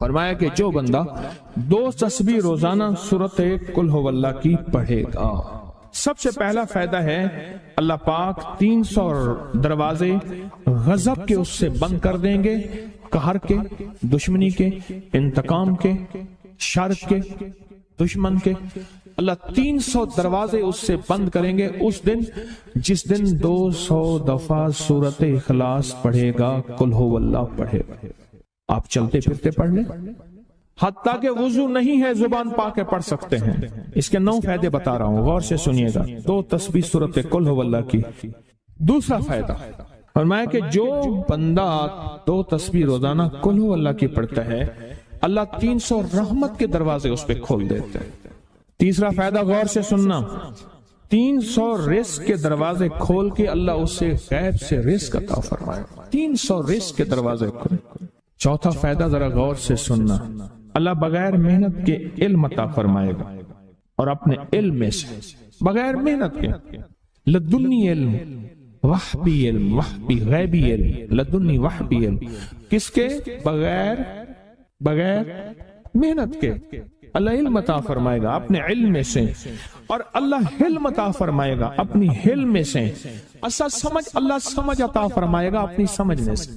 فرمایا کہ جو بندہ 2 تسبیح روزانہ سورت قل ہو اللہ کی پڑھے گا، سب سے پہلا فائدہ ہے اللہ پاک 300 دروازے غضب کے اس سے بند کر دیں گے، قہر کے، دشمنی کے، انتقام کے، شر کے، دشمن کے۔ اللہ 300 دروازے اس سے بند کریں گے اس دن جس دن 200 دفعہ سورت اخلاص پڑھے گا، قل ہو اللہ پڑھے گا۔ آپ چلتے پھرتے پڑھ لیں، حتیٰ کہ وضو نہیں ہے زبان پاک کے پڑھ سکتے ہیں۔ اس کے 9 فائدے بتا رہا ہوں، غور سے سنیے گا۔ 2 تسبیح سورت قل ہو اللہ کی۔ دوسرا فائدہ فرمایا کہ جو بندہ 2 تسبیح روزانہ قل ہو اللہ کی پڑھتا ہے، اللہ 300 رحمت کے دروازے اس پہ کھول دیتے ہیں۔ تیسرا فائدہ غور سے سننا، 300 رزق کے دروازے کھول کے اللہ اس سے غیب سے رزق عطا فرمائے، 300 رزق کے دروازے کھول۔ چوتھا فائدہ ذرا غور سے سننا، اللہ بغیر محنت کے علم عطا فرمائے گا، اور اپنے علم میں سے بغیر محنت کے، لدنی علم، وحبی علم، وحبی غیبی علم، لدنی وحبی علم، کس کے؟ بغیر محنت کے اللہ علم عطا فرمائے گا اپنے علم میں سے، اور اللہ حلم عطا فرمائے گا اپنی حلم میں سے، اللہ سمجھ عطا فرمائے گا اپنی سمجھ میں سے۔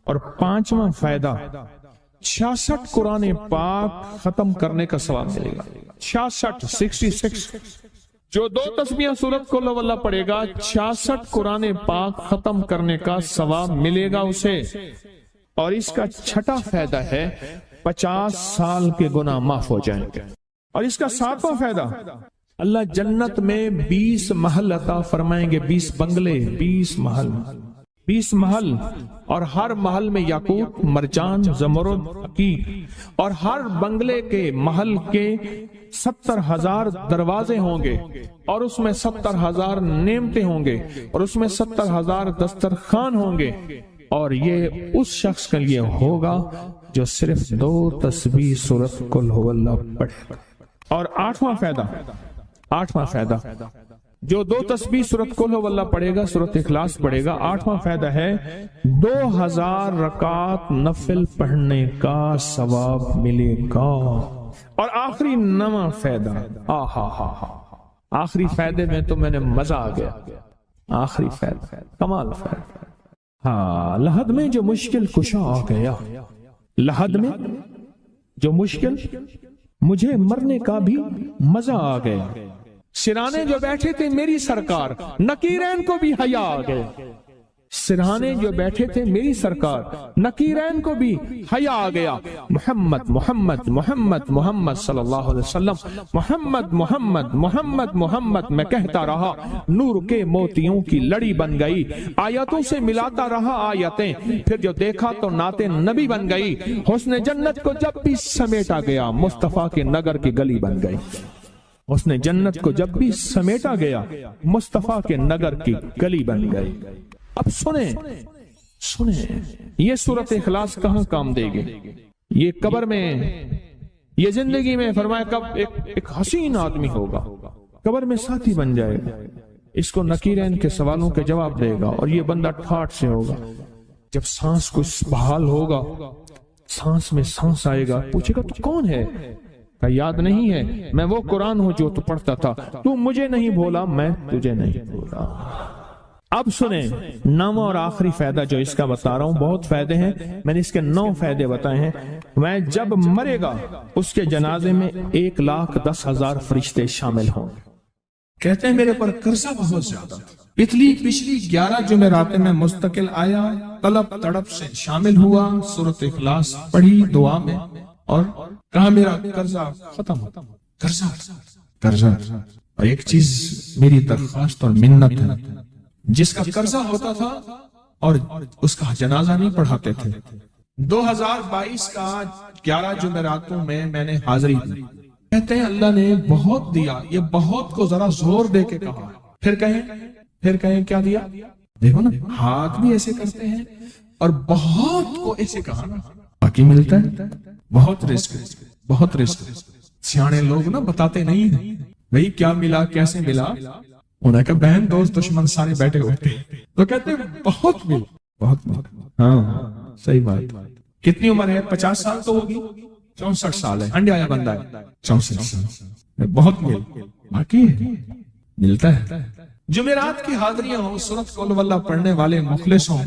اور 5واں فائدہ 66 قرآن پاک ختم کرنے کا ثواب ملے گا۔ 66 جو 2 تسبیح سورت قل ہو اللہ پڑھے گا، 66 قرآن پاک ختم کرنے کا ثواب ملے گا اسے۔ اور اس کا 6واں فائدہ ہے 50 سال کے گناہ معاف ہو جائیں گے۔ اور اس کا 7واں فائدہ، اللہ جنت میں 20 محل عطا فرمائیں گے، 20 بنگلے، 20 محل، اور ہر محل میں یاقوت، مرجان، زمرد، عقیق، اور ہر بنگلے کے محل کے 70,000 دروازے ہوں گے، اور اس میں 70,000 نعمتیں ہوں گے، اور اس میں 70,000 دسترخوان ہوں گے، اور یہ اس شخص کے لیے ہوگا جو صرف 2 تسبیح سورت قل ہو اللہ پڑھے۔ اور 8واں فائدہ جو 2 تسبیح سورت قل ہو اللہ پڑھے گا، سورت اخلاص پڑھے گا، 8واں فائدہ ہے 2000 رکعت نفل پڑھنے کا ثواب ملے گا۔ اور آخری 9واں فائدہ، آخری فائدے میں تو میں نے مزہ آ گیا، آخری فائدہ کمال فائدہ۔ لحد میں جو مشکل کشا آ گیا، لحد میں جو مشکل، مجھے مرنے کا بھی مزہ آ گیا، سرانے جو بیٹھے تھے میری سرکار، نکیرین کو بھی حیا آ گئے، سرہانے جو بیٹھے تھے میری سرکار، نکیرین کو بھی حیا آ گیا۔ محمد محمد محمد محمد صلی اللہ علیہ وسلم، محمد محمد محمد محمد میں کہتا رہا، نور کے موتیوں کی لڑی بن گئی، آیتوں سے ملاتا رہا آیتیں، پھر جو دیکھا تو نعت نبی بن گئی، حسن جنت کو جب بھی سمیٹا گیا، مصطفیٰ کے نگر کی گلی بن گئی، حسن جنت کو جب بھی سمیٹا گیا، مصطفیٰ کے نگر کی گلی بن گئی۔ اب سنیں یہ سورت اخلاص کہاں کام دے گی؟ یہ قبر میں، یہ زندگی میں، فرمایا کب ایک حسین آدمی ہوگا، قبر میں ساتھی بن جائے گا، اس کو نکیرین کے سوالوں کے جواب دے گا، اور یہ بندہ ٹھاٹ سے ہوگا۔ جب سانس کو بحال ہوگا، سانس میں سانس آئے گا، پوچھے گا تو کون ہے؟ یاد نہیں ہے، میں وہ قرآن ہوں جو تو پڑھتا تھا، تو مجھے نہیں بھولا، میں تجھے نہیں بھولا۔ اب سنیں 9واں اور آخری فائدہ جو اس کا بتا رہا ہوں، بہت فائدے ہیں، میں نے اس کے 9 فائدے بتائے ہیں۔ میں جب مرے گا اس کے جنازے میں 1,10,000 فرشتے شامل ہوں گے۔ کہتے ہیں میرے پر قرضہ بہت زیادہ، پچھلی 11 جمعراتیں میں مستقل آیا، طلب تڑپ سے شامل ہوا، سورت اخلاص پڑھی دعا میں، اور کہا میرا قرضہ ختم ہوتا، قرضہ۔ اور ایک چیز میری درخواست اور منت ہے، جس کا قرضہ ہوتا تھا اور اس کا جنازہ نہیں پڑھاتے تھے، 2022 کا 11 جمعراتوں میں نے حاضری دی۔ کہتے ہیں اللہ نے بہت دیا، یہ بہت کو ذرا زور دے کے کہا، پھر کہیں کیا دیا؟ دیکھو نا، ہاتھ بھی ایسے کرتے ہیں اور بہت کو ایسے کہا، باقی ملتا ہے، بہت رزق۔ سیانے لوگ نا بتاتے نہیں ہیں بھئی کیا ملا، کیسے ملا، انہیں کہا بہن دوست دشمن سارے بیٹھے ہوتے ہیں تو کہتے ہیں بہت ملا، بہت۔ ہاں صحیح بات، کتنی عمر ہے؟ 50 سال تو ہوگی، 64 سال ہے، انڈیا بندہ ہے 64 سال، بہت باقی ہے، ملتا ہے۔ جمعرات کی حاضریاں ہوں، سورت قل واللہ پڑھنے والے مخلص ہوں،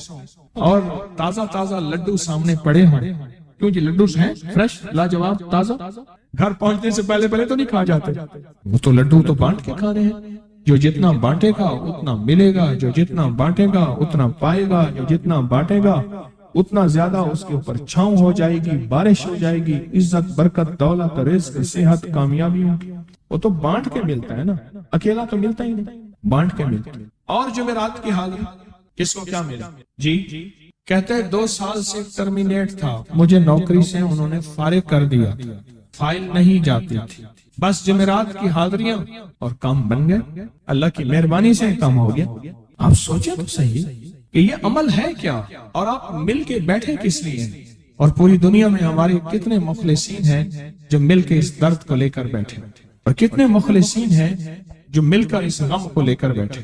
اور تازہ تازہ لڈو سامنے پڑے ہوں، کیوں جی لڈو ہیں فریش لاجواب تازہ، گھر پہنچنے سے پہلے تو نہیں کھا جاتے، وہ تو لڈو تو بانٹ کے کھانے ہیں، جو جتنا بانٹے گا اتنا ملے گا، جو جتنا بانٹے گا اتنا پائے گا، جو جتنا بانٹے گا اتنا زیادہ اس کے اوپر چھاؤں ہو جائے گی، بارش ہو جائے گی، عزت، برکت، دولت، رزق، صحت، کامیابی ہوگی۔ وہ تو بانٹ کے ملتا ہے نا، اکیلا تو ملتا ہی نہیں، بانٹ کے ملتا ہے۔ اور جمعرات کی حاضری کس کو کیا ملا؟ جی کہتے ہیں 2 سال سے ٹرمینیٹ تھا، مجھے نوکری سے انہوں نے فارغ کر دیا تھا، فائل نہیں جاتی تھی، بس جمعرات کی حاضریاں اور کام بن گئے، اللہ کی مہربانی سے کام ہو گیا۔ آپ سوچیں تو صحیح کہ یہ عمل ہے کیا، اور آپ مل کے بیٹھے کس لیے ہیں؟ اور پوری دنیا میں ہمارے کتنے مخلصین ہیں جو مل کے اس درد کو لے کر بیٹھے، اور کتنے مخلصین ہیں جو مل کر اس غم کو لے کر بیٹھے،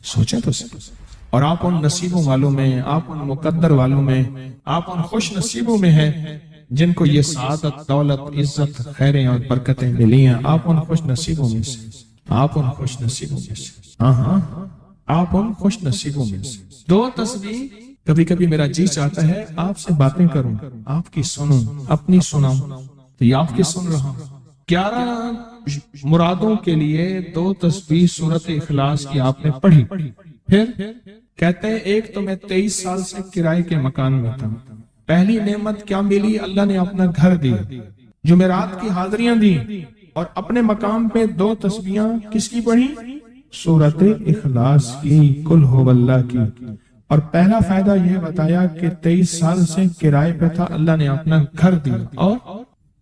سوچیں تو صحیح۔ اور آپ ان نصیبوں والوں میں، آپ ان مقدر والوں میں، آپ ان خوش نصیبوں میں ہیں جن کو یہ سعادت، دولت، عزت، خیریں اور برکتیں ملی ہیں، آپ ان خوش نصیبوں میں سے، آپ ان خوش نصیبوں میں سے، ہاں آپ ان خوش نصیبوں میں سے۔ 2 تسبیح، کبھی کبھی میرا جی چاہتا ہے آپ سے باتیں کروں، آپ کی سنوں، اپنی سناؤں، تو یہ آپ کی سن رہا ہوں۔ 11 مرادوں کے لیے 2 تسبیح سورت اخلاص کی آپ نے پڑھی، پھر کہتے ہیں ایک تو میں 23 سال سے کرائے کے مکان میں تھا، پہلی نعمت کیا ملی؟ اللہ نے اپنا گھر دیا، جمعرات کی حاضریاں دی، اور اپنے مقام پہ 2 تسبیحاں کس کی پڑھی؟ سورت اخلاص کی، قل ہو اللہ کی۔ اور پہلا فائدہ یہ بتایا کہ 23 سال سے کرائے پہ تھا، اللہ نے اپنا گھر دیا، اور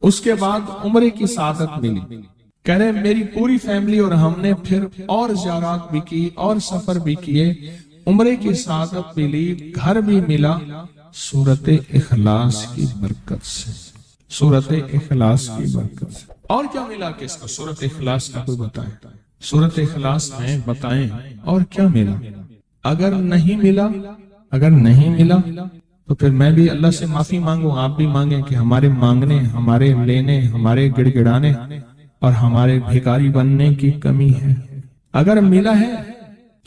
اس کے بعد عمرے کی سعادت ملی۔ کہہ رہے میری پوری فیملی اور ہم نے پھر اور زیارات بھی کی اور سفر بھی کیے، عمرے کی سعادت ملی، گھر بھی ملا، سورت اخلاص کی برکت سے، سورت اخلاص کی برکت سے۔ اور کیا ملا کس کو؟ سورت اخلاص کا کوئی بتائیں، سورت اخلاص میں بتائیں اور کیا ملا؟ اگر نہیں ملا تو پھر میں بھی اللہ سے معافی مانگوں، آپ بھی مانگیں کہ ہمارے مانگنے، ہمارے لینے، ہمارے گڑ گڑانے اور ہمارے بھیکاری بننے کی کمی ہے۔ اگر ملا ہے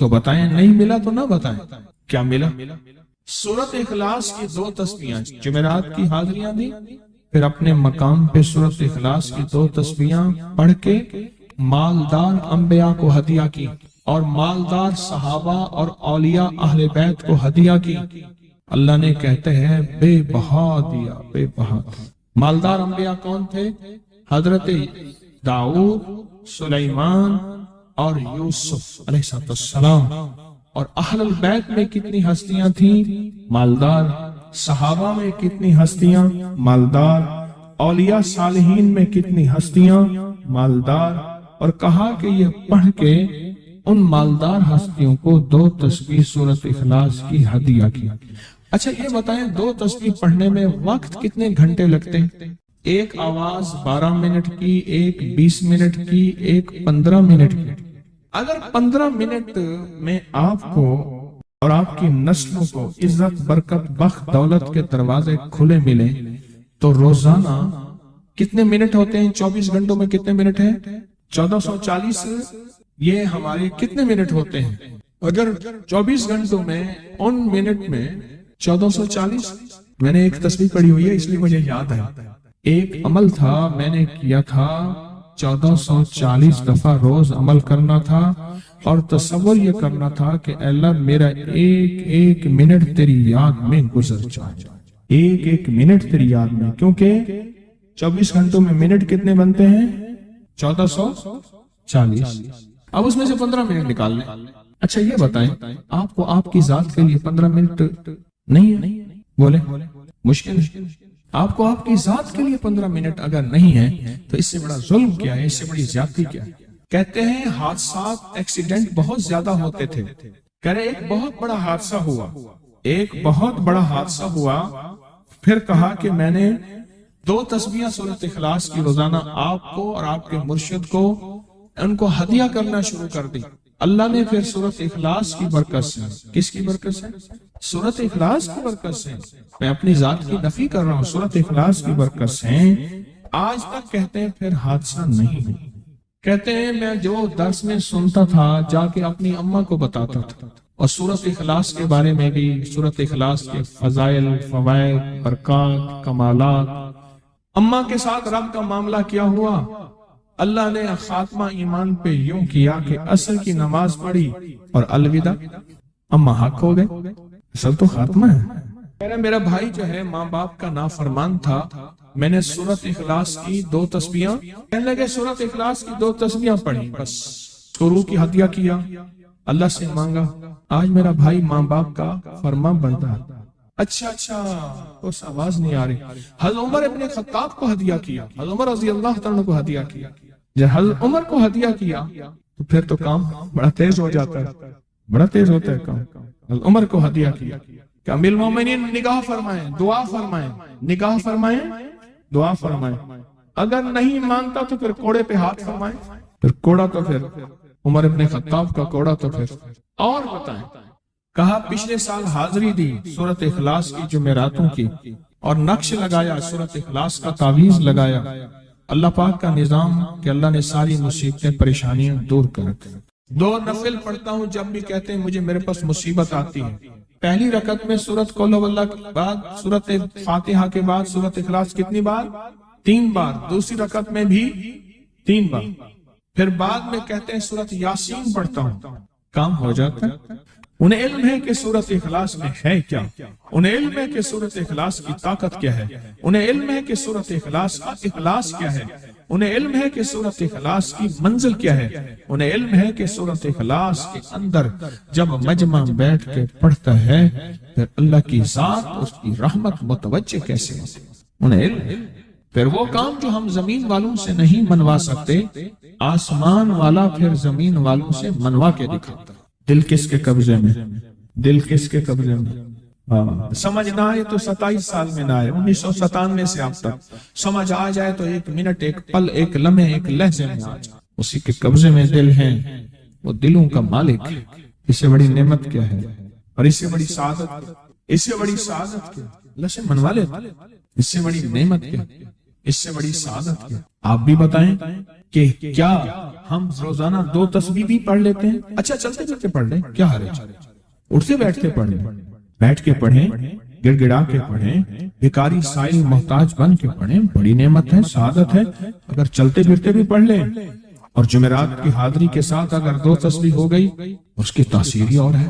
تو بتائیں، نہیں ملا تو نہ بتائیں۔ کیا ملا؟ سورت اخلاص کی 2 تسبیحاں، جمعرات کی حاضریاں دی، پھر اپنے مقام پہ سورت اخلاص کی 2 تسبیحاں پڑھ کے مالدار انبیاء کو ہدیہ کی، اور مالدار صحابہ اور اولیاء اہل بیت کو ہدیہ کی۔ اللہ نے کہتے ہیں بے بہا دیا، بے بہا۔ مالدار انبیاء کون تھے؟ حضرت داؤد، سلیمان اور یوسف علیہ السلام۔ اور اہل البیت میں کتنی ہستیاں تھیں؟ مالدار۔ صحابہ میں کتنی ہستیاں؟ مالدار۔ اولیاء صالحین میں کتنی ہستیاں؟ مالدار۔ اور کہا کہ یہ پڑھ کے ان مالدار ہستیوں کو 2 تسبیح سورت اخلاص کی ہدیہ کیا۔ اچھا یہ بتائیں 2 تسبیح پڑھنے میں وقت کتنے گھنٹے لگتے ہیں؟ ایک آواز 12 منٹ کی، ایک 20 منٹ کی، ایک 15 منٹ کی۔ اگر 15 منٹ میں آپ کو اور آپ کی نسلوں کو عزت، برکت، بخت، دولت کے دروازے کھلے ملے تو روزانہ کتنے منٹ ہوتے ہیں؟ 24 گھنٹوں میں کتنے منٹ ہیں؟ 1440۔ یہ ہمارے کتنے منٹ ہوتے ہیں؟ اگر 24 گھنٹوں میں ان منٹ میں 1440، میں نے ایک تسبیح پڑھی ہوئی ہے اس لیے مجھے یاد ہے، ایک عمل تھا میں نے کیا تھا، 1440 دفعہ روز عمل کرنا تھا، اور تصور یہ کرنا تھا کہ اے اللہ میرا ایک ایک منٹ تیری یاد میں گزر جائے، ایک ایک منٹ تیری یاد میں، کیونکہ 24 گھنٹوں میں منٹ کتنے بنتے ہیں؟ 1440۔ اب اس میں سے 15 منٹ نکال لیں۔ اچھا یہ بتائیں آپ کو آپ کی ذات کے لیے 15 منٹ نہیں ہے؟ بولے مشکل ہے۔ آپ کو آپ کی ذات کے لیے 15 منٹ اگر نہیں ہے تو اس سے بڑا ظلم کیا ہے، اس سے بڑی زیادتی کیا ہے؟ کہتے ہیں حادثات، ایکسیڈنٹ بہت زیادہ ہوتے تھے۔ کہہ رہے ایک بہت بڑا حادثہ ہوا، ایک بہت بڑا حادثہ ہوا، پھر کہا کہ میں نے 2 تسبیحاں سورۃ اخلاص کی روزانہ آپ کو اور آپ کے مرشد کو ان کو ہدیہ کرنا شروع کر دی۔ اللہ نے پھر سورۃ اخلاص کی برکت سے، کس کی برکت سے؟ سورۃ اخلاص کی برکت سے، میں اپنی ذات کی نفی کر رہا ہوں، سورۃ اخلاص کی برکت سے آج تک کہتے ہیں پھر حادثہ نہیں ہے۔ کہتے ہیں میں جو درس میں سنتا تھا جا کے اپنی اماں کو بتاتا تھا، اور سورۃ اخلاص کے بارے میں بھی، سورۃ اخلاص کے فضائل، فوائد، برکات، کمالات، اماں کے ساتھ رب کا معاملہ کیا ہوا۔ اللہ نے خاتمہ ایمان پہ یوں کیا کہ عصر کی نماز پڑھی اور الوداع، اماں حق ہو گئے، اصل تو خاتمہ ہے۔ میرا بھائی جو ہے ماں باپ کا نافرمان تھا، میں نے سورۃ اخلاص کی 2 تسبیحاں، کہنے لگے سورۃ اخلاص کی 2 تسبیحاں پڑھی، بس شروع کی ہدیہ کیا، اللہ سے مانگا، آج میرا بھائی ماں باپ کا فرما بردار۔ اچھا اس آواز نہیں آ رہی۔ حضرت عمر ابن خطاب کو ہدیہ کیا، حضرت عمر رضی اللہ تعالیٰ کو ہدیہ کیا، جب حضرت عمر کو ہدیہ کیا تو پھر تو کام بڑا تیز ہو جاتا ہے، بڑا تیز ہوتا ہے کام۔ حضرت عمر کو ہدیہ کیا کہ امیر المومنین نگاہ فرمائیں، دعا فرمائیں، نگاہ فرمائیں، دعا فرمائیں، اگر نہیں مانتا تو پھر کوڑے پہ ہاتھ فرمائیں، پھر کوڑا تو پھر عمر ابن خطاب کا کوڑا تو پھر اور بتائیں۔ کہا پچھلے سال حاضری دی سورۃ اخلاص کی جمعراتوں کی، اور نقش لگایا سورۃ اخلاص کا، تعویذ لگایا، اللہ پاک کا نظام کہ اللہ نے ساری مصیبتیں پریشانیاں دور کر دی۔ 2 نفل پڑھتا ہوں جب بھی کہتے ہیں مجھے میرے پاس مصیبت آتی ہے، پہلی رکعت میں سورۃ قل ہو اللہ کے بعد، سورۃ فاتحہ کے بعد سورۃ اخلاص کتنی بار؟ 3 بار، دوسری رکعت میں بھی 3 بار، پھر بعد میں کہتے ہیں سورۃ یاسین پڑھتا ہوں، کام ہو جاتا ہے۔ انہیں علم ہے کہ سورۃ اخلاص میں ہے کیا، انہیں علم ہے کہ سورۃ اخلاص کی طاقت کیا ہے، انہیں علم ہے کہ سورۃ اخلاص کا اخلاص کیا ہے، انہیں علم ہے کہ سورۃ اخلاص کی منزل کیا ہے، انہیں علم ہے کہ سورۃ اخلاص کے اندر جب مجمع بیٹھ کے پڑھتا ہے پھر اللہ کی ذات، اس کی رحمت متوجہ کیسے ہوتی ہے، انہیں علم۔ پھر وہ کام جو ہم زمین والوں سے نہیں منوا سکتے، آسمان والا پھر زمین والوں سے منوا کے دکھاتا۔ دل کس کے قبضے میں؟ دل کس کے قبضے میں؟ سمجھ نہ آئے تو 27 سال میں نہ آئے، 1997 سے اب تک سمجھ آ جائے تو 1 منٹ، 1 پل، 1 لمحے، 1 لہجے میں آ جائے، اسی کے قبضے میں دل ہیں، وہ دلوں کا مالک ہے۔ اس سے بڑی نعمت کیا ہے، اور اس سے بڑی سعادت، اس سے بڑی سعادت کیا؟ اللہ سے منوا لے، اس سے بڑی نعمت کیا، اس سے بڑی سعادت کیا؟ آپ بھی بتائیں کہ کیا ہم روزانہ 2 تسبیح بھی پڑھ لیتے ہیں؟ اچھا چلتے چلتے پڑھ لیں، کیا حرج، اٹھتے بیٹھتے پڑھ لیں، بیٹھ کے پڑھیں، گڑ گڑا کے پڑھیں، بھکاری سائل محتاج بن کے پڑھیں، بڑی نعمت ہے، سعادت ہے۔ اگر چلتے پھرتے بھی پڑھ لیں، اور جمعرات کی حاضری کے ساتھ اگر 2 تسبیح ہو گئی، اس کی تاثیر ہی اور ہے۔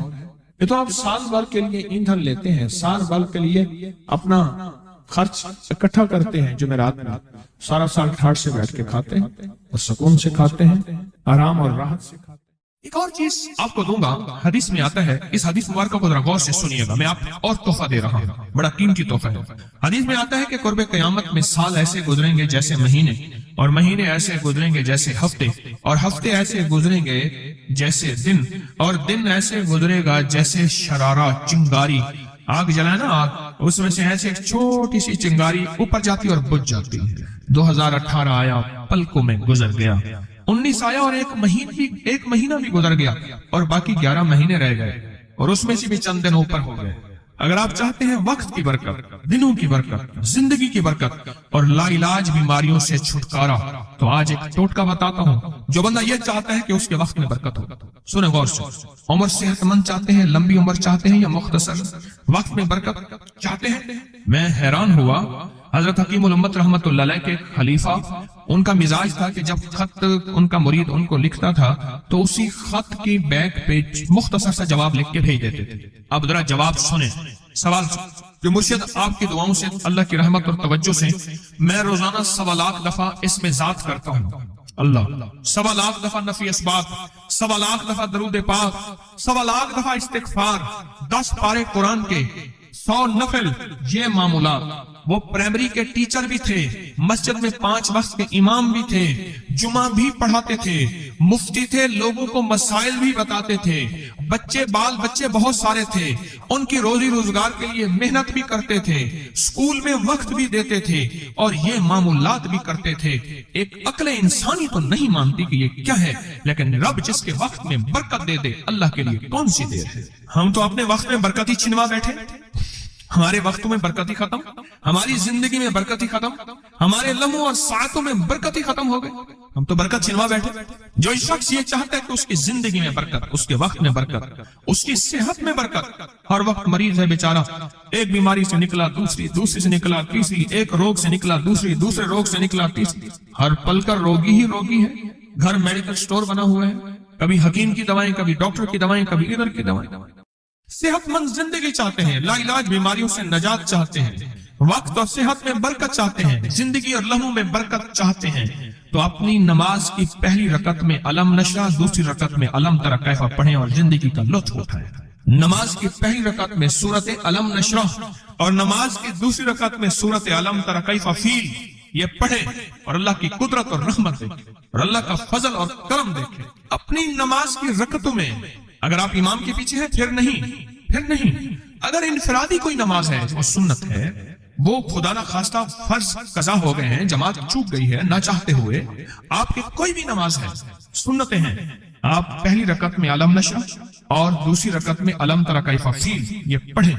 یہ تو آپ سال بھر کے لیے ایندھن لیتے ہیں، سال بھر کے لیے اپنا خرچ اکٹھا کرتے ہیں، جمعرات میں سارا سال ٹھاٹ سے بیٹھ کے کھاتے ہیں، اور سکون سے کھاتے ہیں، آرام اور راحت سے کھاتے ہیں۔ ایک اور چیز آپ کو دوں گا، حدیث میں آتا ہے، اس حدیث مبارکہ کو ذرا غور سے سنیے گا، میں آپ اور تحفہ دے رہا ہوں، بڑا قیمتی تحفہ ہے۔ حدیث میں آتا ہے کہ قرب قیامت میں سال ایسے گزریں گے جیسے مہینے، اور مہینے ایسے گزریں گے جیسے ہفتے، اور ہفتے ایسے گزریں گے جیسے دن، اور دن ایسے گزرے گا جیسے شرارہ، چنگاری، آگ جلائے نا آگ، اس میں سے ایسے ایک چھوٹی سی چنگاری اوپر جاتی اور بجھ جاتی۔ 2018 آیا، پلکوں میں گزر گیا، 19 آیا اور ایک مہینہ بھی گزر گیا، اور باقی 11 مہینے رہ گئے، اور اس میں سے بھی چند دن اوپر ہو گئے۔ اگر آپ چاہتے ہیں وقت کی برکت، دنوں کی برکت، زندگی کی برکت اور لا علاج بیماریوں سے چھٹکارا، تو آج ایک ٹوٹکا بتاتا ہوں۔ جو بندہ یہ چاہتا ہے کہ اس کے وقت میں برکت ہو، سنیں غور سے، عمر صحت مند چاہتے ہیں، لمبی عمر چاہتے ہیں، یا مختصر وقت میں برکت چاہتے ہیں؟ میں حیران ہوا، حضرت حکیم الامت رحمت اللہ علیہ کے خلیفہ، ان کا مزاج تھا کہ جب خط ان کا مرید ان کو لکھتا تھا تو اسی خط کی بیک پہ مختصر سا جواب لکھ کے بھیج دیتے تھے۔ اب ذرا جواب سنیں، سوال جو مرشد آپ کی دعاؤں سے، اللہ کی رحمت اور توجہ سے میں روزانہ 1.25 لاکھ دفعہ اس میں ذات کرتا ہوں، اللہ 1.25 لاکھ دفعہ نفی اسبات، 1.25 لاکھ دفعہ درود پاک، 1.25 لاکھ دفعہ استغفار، 10 پارے قرآن کے، 100 نفل، یہ معمولات وہ پرائمری کے ٹیچر بھی تھے، مسجد میں 5 وقت کے امام بھی تھے، جمعہ بھی پڑھاتے تھے، مفتی تھے، لوگوں کو مسائل بھی بتاتے تھے، بال بچے بہت سارے تھے، ان کی روزی روزگار کے لیے محنت بھی کرتے تھے، اسکول میں وقت بھی دیتے تھے اور یہ معمولات بھی کرتے تھے۔ ایک عقل انسانی تو نہیں مانتی کہ یہ کیا ہے، لیکن رب جس کے وقت میں برکت دے دے، اللہ کے لیے کون سی دیر ہے؟ ہم تو اپنے وقت میں برکت ہی چھنوا بیٹھے، ہمارے وقتوں میں برکت ہی ختم، ہماری زندگی میں برکت ہی ختم، ہمارے لمحوں اور ساعتوں میں برکت ہی ختم ہو گئے، ہم تو برکت چھنوا بیٹھے۔ جو شخص یہ چاہتا ہے کہ اس کی زندگی میں برکت، اس کے وقت میں برکت، اس کی صحت میں برکت، ہر وقت مریض ہے بیچارہ، ایک بیماری سے نکلا دوسری، دوسری سے نکلا تیسری، ایک روگ سے نکلا دوسری، دوسرے روگ سے نکلا تیسری، ہر پل کا روگی ہی روگی ہے، گھر میڈیکل سٹور بنا ہوا ہے، کبھی حکیم کی دوائیں، کبھی ڈاکٹر کی دوائیں، کبھی ادھر کی دوائیں۔ صحت مند زندگی چاہتے ہیں، لا علاج بیماریوں سے نجات چاہتے ہیں، وقت اور صحت میں برکت چاہتے ہیں، زندگی اور لمحوں میں برکت چاہتے ہیں، تو اپنی نماز کی پہلی رکعت میں علم نشرح، دوسری رکعت میں علم تری کیف پڑھیں اور زندگی کا لطف اٹھائیں۔ نماز کی پہلی رکعت میں سورت علم نشرح اور نماز کی دوسری رکعت میں سورت علم تری کیف فیل یہ پڑھیں اور اللہ کی قدرت اور رحمت دیکھیں اور اللہ کا فضل اور کرم دیکھیں۔ اپنی نماز کی رکعتوں میں اگر آپ امام کے پیچھے ہیں پھر نہیں، اگر انفرادی کوئی نماز ہے وہ سنت ہے، وہ خدا نہ خواستہ فرض قضا ہو گئے ہیں، جماعت چوک گئی ہے نہ چاہتے ہوئے، آپ کی کوئی بھی نماز ہے، سنتیں ہیں، آپ پہلی رکعت میں علم نشرح اور دوسری رکعت میں علم تری کیف فیل یہ پڑھیں،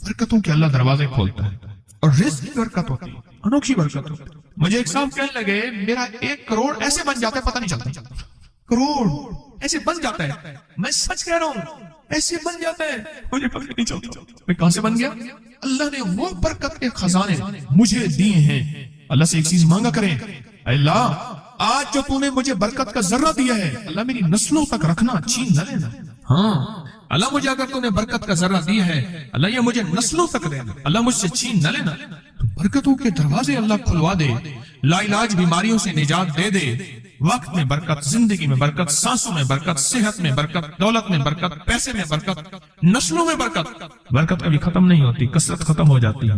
برکتوں کے اللہ دروازے کھولتا ہے اور رزق کی برکت ہوتی ہے، انوکھی برکت ہوتی ہے۔ مجھے ایک صاحب کہنے لگے میرا 1 کروڑ ایسے بن جاتا ہے، پتہ نہیں چلتا، کروڑ ایسے بن جاتا ہے، میں سچ کہہ رہا ہوں ایسے بن جاتا ہے، مجھے پتہ نہیں چلتا میں کہاں سے بن گیا۔ اللہ نے وہ برکت کے خزانے مجھے دیے ہیں۔ اللہ سے ایک چیز مانگا کریں، اللہ آج جو تو نے مجھے برکت کا ذرہ دیا ہے اللہ میری نسلوں تک رکھنا، چھین نہ لینا۔ ہاں اللہ مجھے اگر تو نے برکت کا ذرہ دیا ہے اللہ یہ مجھے نسلوں تک دینا، اللہ مجھ سے چھین نہ لینا۔ تو برکتوں کے دروازے اللہ کھلوا دے، لا علاج بیماریوں سے نجات دے دے، وقت میں برکت، زندگی میں برکت، سانسوں میں برکت، صحت میں برکت، دولت میں برکت، پیسے میں برکت، نسلوں میں برکت۔ برکت کبھی ختم نہیں ہوتی، کثرت ختم ہو جاتی ہے۔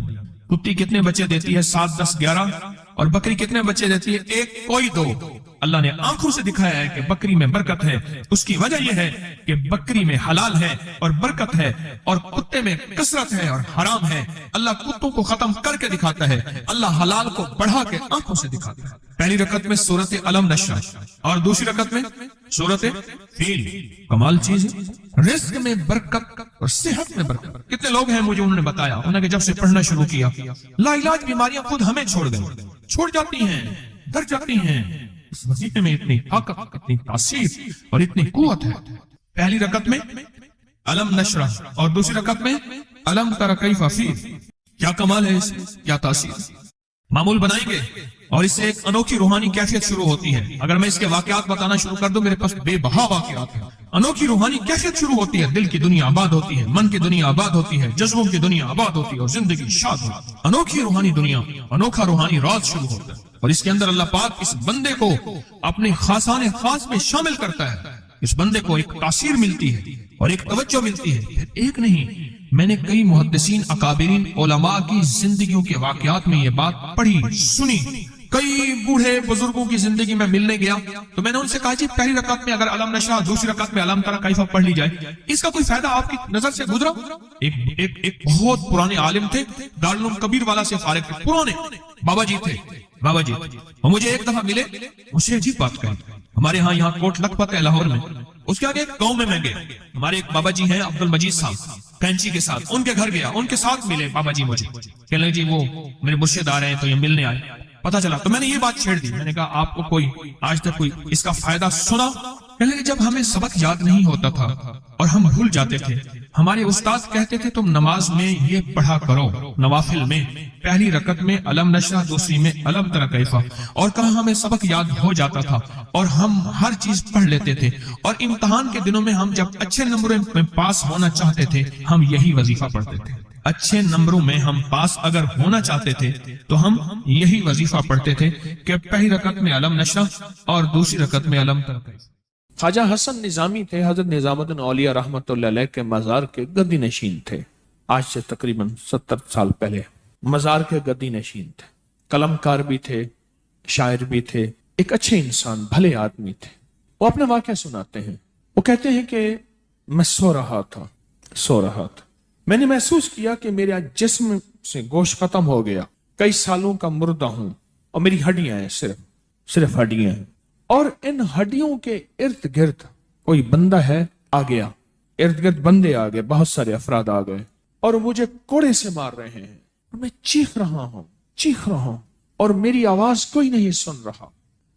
کتی کتنے بچے دیتی ہے؟ 7 10 11، اور بکری کتنے بچے دیتی ہے؟ 1 کوئی 2۔ اللہ نے آنکھوں سے دکھایا ہے کہ بکری میں برکت ہے، اس کی وجہ یہ ہے کہ بکری میں حلال ہے اور برکت ہے، اور کتے میں کثرت ہے اور حرام ہے۔ اللہ کتوں کو ختم کر کے دکھاتا ہے، اللہ حلال کو بڑھا کے آنکھوں سے دکھاتا ہے۔ پہلی رکعت میں سورت علم نشرح اور دوسری رکعت میں سورت فیل، کمال چیز ہے۔ رزق میں برکت اور صحت میں برکت۔ کتنے لوگ ہیں مجھے انہوں نے بتایا، انہوں نے جب سے پڑھنا شروع کیا لا علاج بیماریاں خود ہمیں چھوڑ گئیں، چھوڑ جاتی ہیں، ڈر جاتی ہیں۔ اس وظیفے میں اتنی طاقت، اتنی تاثیر اور اتنی قوت ہے۔ پہلی رکعت میں علم نشرح اور دوسری رکعت میں علم تری کیف فیل، کیا کمال ہے اس میں، کیا تاثیر۔ معمول بنائیں گے اور اس سے ایک انوکھی روحانی کیفیت شروع ہوتی ہے۔ اگر میں اس کے واقعات بتانا شروع کر دوں میرے پاس بے بہا واقعات ہیں۔ انوکھی روحانی کیفیت شروع ہوتی ہے، دل کی دنیا آباد ہوتی ہے، من کی دنیا آباد ہوتی ہے، جذبوں کی دنیا آباد ہوتی ہے اور زندگی شاد ہوتی ہے۔ انوکھی روحانی دنیا، انوکھا روحانی راز شروع ہوتا ہے، اور اس کے اندر اللہ پاک اس بندے کو اپنے خاصان خاص میں شامل کرتا ہے۔ اس بندے کو ایک تاثیر ملتی ہے اور ایک توجہ ملتی ہے۔ پھر ایک نہیں، میں نے کئی محدثین، اکابرین، علماء کی زندگیوں کے واقعات میں یہ بات پڑھی، سنی۔ کئی بوڑھے بزرگوں کی زندگی میں ملنے گیا تو میں نے ان سے کہا جی پہلی رکعت میں اگر علم نشرح، دوسری رکعت میں علم تری کیف پڑھ لی جائے، اس کا کوئی فائدہ آپ کی نظر سے گزرا؟ ایک بہت پرانے عالم تھے، دارالعلوم کبیر والا سے فارغ تھے، پرانے بابا جی تھے، بابا جی۔ وہ مجھے ایک دفعہ ملے، مجھے عجیب بات کہی، ہمارے ہاں یہاں کوٹ لکھپت ہے لاہور میں، اس کے آگے ایک گاؤں میں گیا، ہمارے ایک بابا جی ہیں عبد المجید صاحب کینچی کے ساتھ، ان کے گھر گیا، ان کے ساتھ ملے بابا جی، مجھے کہنے لگے جی وہ میرے مرشد آ رہے ہیں تو یہ ملنے آئے۔ پتا چلا تو میں نے یہ بات چھیڑ دی، میں نے کہا آپ کو کوئی آج تک کوئی اس کا فائدہ سنا؟ کہنے لگے جب ہمیں سبق یاد نہیں ہوتا تھا اور ہم بھول جاتے تھے، ہمارے استاد کہتے تھے تم نماز میں یہ پڑھا کرو، نوافل میں پہلی رکعت میں علم نشرح، دوسری میں علم تری کیف، اور کہا ہمیں سبق یاد ہو جاتا تھا اور ہم ہر چیز پڑھ لیتے تھے، اور امتحان کے دنوں میں ہم جب اچھے نمبروں میں پاس ہونا چاہتے تھے ہم یہی وظیفہ پڑھتے تھے، اچھے نمبروں میں ہم پاس اگر ہونا چاہتے تھے تو ہم یہی وظیفہ پڑھتے تھے کہ پہلی رکعت میں علم نشرح اور دوسری رکعت میں علم تری کیف۔ خواجہ حسن نظامی تھے، حضرت نظام الدین اولیاء رحمۃ اللہ علیہ کے مزار کے گدی نشین تھے، آج سے تقریباً 70 سال پہلے۔ مزار کے گدی نشین تھے، قلم کار بھی تھے، شاعر بھی تھے، ایک اچھے انسان، بھلے آدمی تھے۔ وہ اپنے واقعہ سناتے ہیں، وہ کہتے ہیں کہ میں سو رہا تھا، میں نے محسوس کیا کہ میرے جسم سے گوشت ختم ہو گیا، کئی سالوں کا مردہ ہوں، اور میری ہڈیاں ہیں، صرف ہڈیاں ہیں، اور ان ہڈیوں کے ارد گرد کوئی بندہ ہے آ گیا، ارد گرد بندے آ گئے، بہت سارے افراد آ گئے، اور مجھے کوڑے سے مار رہے ہیں، اور میں چیخ رہا ہوں اور میری آواز کوئی نہیں سن رہا۔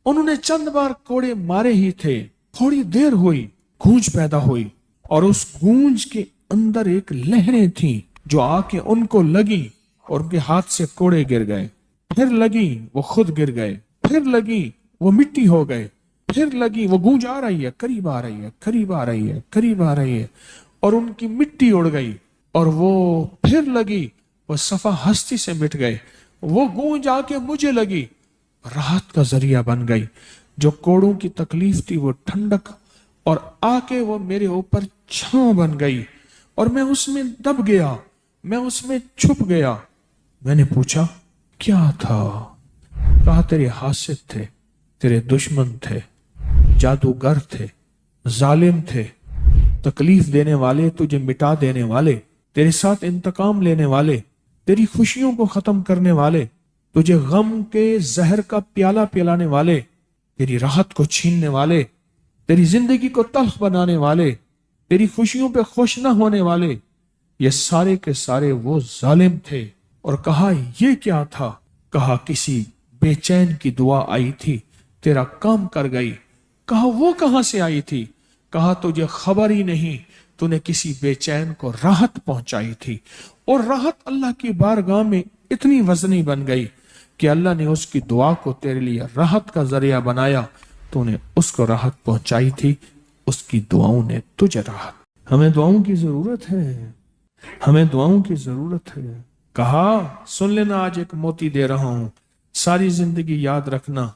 انہوں نے چند بار کوڑے مارے ہی تھے، تھوڑی دیر ہوئی، گونج پیدا ہوئی، اور اس گونج کے اندر ایک لہریں تھیں جو آ کے ان کو لگی اور ان کے ہاتھ سے کوڑے گر گئے، پھر لگی وہ خود گر گئے، پھر لگی وہ مٹی ہو گئے، پھر لگی وہ گونج آ رہی ہے، قریب آ رہی ہے، اور ان کی مٹی اڑ گئی، اور وہ پھر لگی وہ صفحہ ہستی سے مٹ گئے، وہ گونج آ کے مجھے لگی، راحت کا ذریعہ بن گئی، جو کوڑوں کی تکلیف تھی وہ ٹھنڈک، اور آ کے وہ میرے اوپر چھاؤں بن گئی، اور میں اس میں دب گیا، میں اس میں چھپ گیا۔ میں نے پوچھا کیا تھا؟ کہا تیرے حاسد تھے، تیرے دشمن تھے، جادوگر تھے، ظالم تھے، تکلیف دینے والے، تجھے مٹا دینے والے، تیرے ساتھ انتقام لینے والے، تیری خوشیوں کو ختم کرنے والے، تجھے غم کے زہر کا پیالہ پلانے والے، تیری راحت کو چھیننے والے، تیری زندگی کو تلخ بنانے والے، تیری خوشیوں پہ خوش نہ ہونے والے، یہ سارے کے سارے وہ ظالم تھے۔ اور کہا یہ کیا تھا؟ کہا کسی بے چین کی دعا آئی تھی، تیرا کام کر گئی۔ کہا وہ کہاں سے آئی تھی؟ کہا تجھے خبر ہی نہیں، تو نے کسی بے چین کو راحت پہنچائی تھی، اور راحت اللہ کی بارگاہ میں اتنی وزنی بن گئی کہ اللہ نے اس کی دعا کو تیرے لیے راحت کا ذریعہ بنایا، تو نے اس کو راحت پہنچائی تھی، اس کی دعاؤں نے تجھے راحت۔ ہمیں دعاؤں کی ضرورت ہے، کہا سن لینا، آج ایک موتی دے رہا ہوں، ساری زندگی یاد رکھنا۔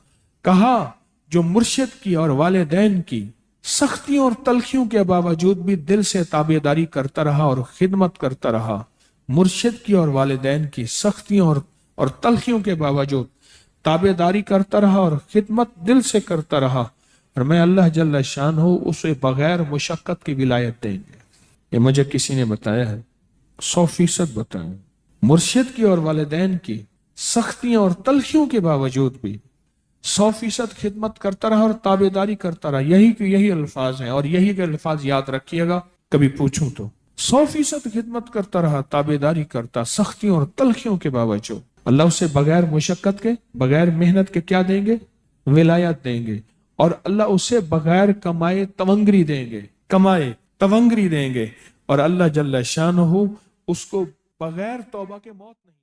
کہا جو مرشد کی اور والدین کی سختیوں اور تلخیوں کے باوجود بھی دل سے تابعداری کرتا رہا اور خدمت کرتا رہا، مرشد کی اور والدین کی سختیوں اور تلخیوں کے باوجود تابعداری کرتا رہا اور خدمت دل سے کرتا رہا، اور میں اللہ جل شان ہوں اسے بغیر مشقت کی ولایت دیں گے۔ یہ مجھے کسی نے بتایا ہے، 100% بتایا۔ مرشد کی اور والدین کی سختیاں اور تلخیوں کے باوجود بھی 100% خدمت کرتا رہا اور تابعداری کرتا رہا، یہی الفاظ ہیں، اور یہی کے الفاظ یاد رکھیے گا کبھی پوچھوں تو۔ 100% خدمت کرتا رہا، تابعداری کرتا، سختیوں اور تلخیوں کے باوجود، اللہ اسے بغیر مشقت کے، بغیر محنت کے کیا دیں گے؟ ولایت دیں گے، اور اللہ اسے بغیر کمائے تونگری دیں گے، اور اللہ جل شانہ اس کو بغیر توبہ کے موت نہیں